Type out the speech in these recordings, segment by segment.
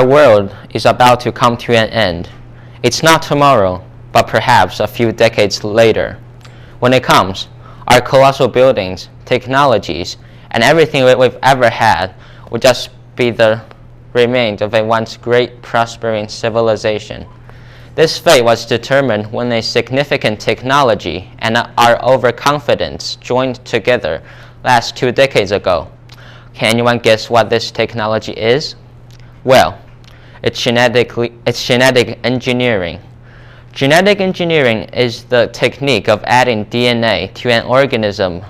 Our world is about to come to an end. It's not tomorrow, but perhaps a few decades later. When it comes, our colossal buildings, technologies, and everything we've ever had will just be the remains of a once great prospering civilization. This fate was determined when a significant technology and our overconfidence joined together last 2 decades ago. Can anyone guess what this technology is? Well, it's genetic engineering. Genetic engineering is the technique of adding DNA to an organism.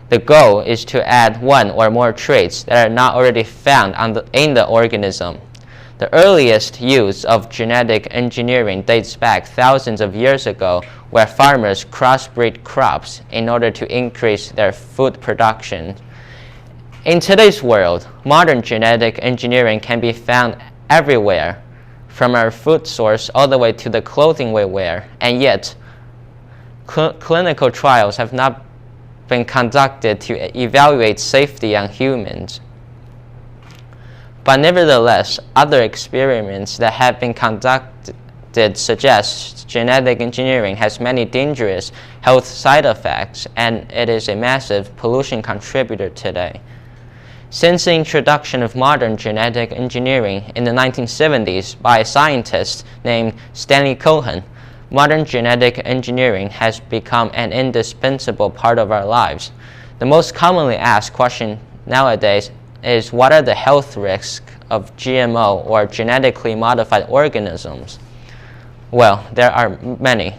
The goal is to add one or more traits that are not already found in the organism. The earliest use of genetic engineering dates back thousands of years ago, where farmers crossbreed crops in order to increase their food production. In today's world, modern genetic engineering can be found everywhere, from our food source all the way to the clothing we wear, and yet clinical trials have not been conducted to evaluate safety on humans. But nevertheless, other experiments that have been conducted suggest genetic engineering has many dangerous health side effects, and it is a massive pollution contributor today. Since the introduction of modern genetic engineering in the 1970s by a scientist named Stanley Cohen, modern genetic engineering has become an indispensable part of our lives. The most commonly asked question nowadays is, what are the health risks of GMO or genetically modified organisms? Well, there are many.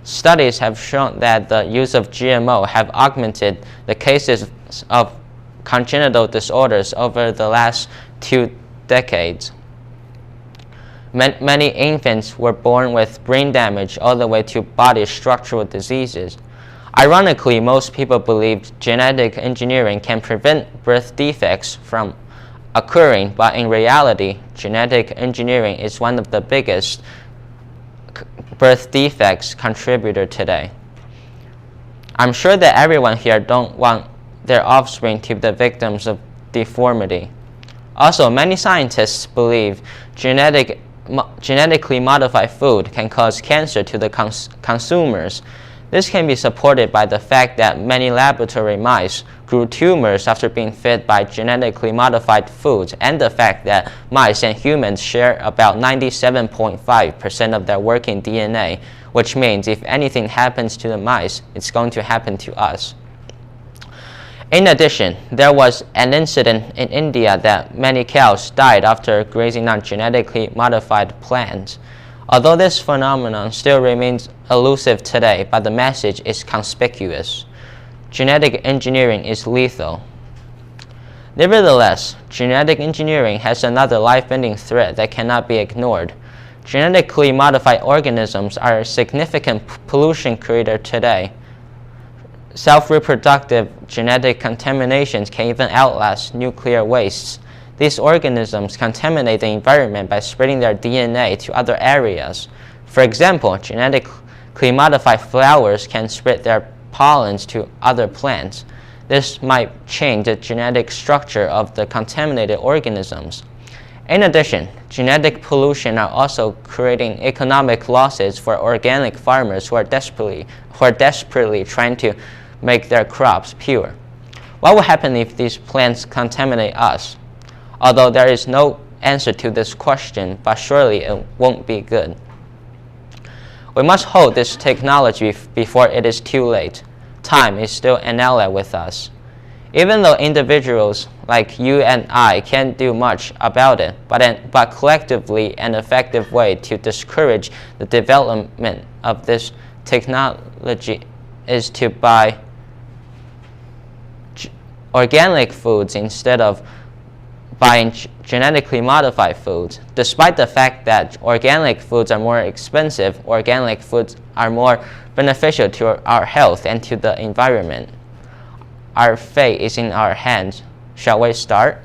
Studies have shown that the use of GMO have augmented the cases of congenital disorders over the last 2 decades. Many infants were born with brain damage all the way to body structural diseases. Ironically, most people believe genetic engineering can prevent birth defects from occurring, but in reality, genetic engineering is one of the biggest birth defects contributor today. I'm sure that everyone here don't want their offspring to be the victims of deformity. Also, many scientists believe genetically modified food can cause cancer to the consumers. This can be supported by the fact that many laboratory mice grew tumors after being fed by genetically modified foods, and the fact that mice and humans share about 97.5% of their working DNA, which means if anything happens to the mice, it's going to happen to us. In addition, there was an incident in India that many cows died after grazing on genetically modified plants. Although this phenomenon still remains elusive today, but the message is conspicuous. Genetic engineering is lethal. Nevertheless, genetic engineering has another life-ending threat that cannot be ignored. Genetically modified organisms are a significant pollution creator today. Self-reproductive genetic contaminations can even outlast nuclear wastes. These organisms contaminate the environment by spreading their DNA to other areas. For example, genetically modified flowers can spread their pollens to other plants. This might change the genetic structure of the contaminated organisms. In addition, genetic pollution are also creating economic losses for organic farmers who are desperately trying to make their crops pure. What will happen if these plants contaminate us? Although there is no answer to this question, but surely it won't be good. We must hold this technology before it is too late. Time is still an ally with us. Even though individuals like you and I can't do much about it, but collectively an effective way to discourage the development of this technology is to buy organic foods instead of buying genetically modified foods. Despite the fact that organic foods are more expensive, organic foods are more beneficial to our health and to the environment. Our fate is in our hands. Shall we start?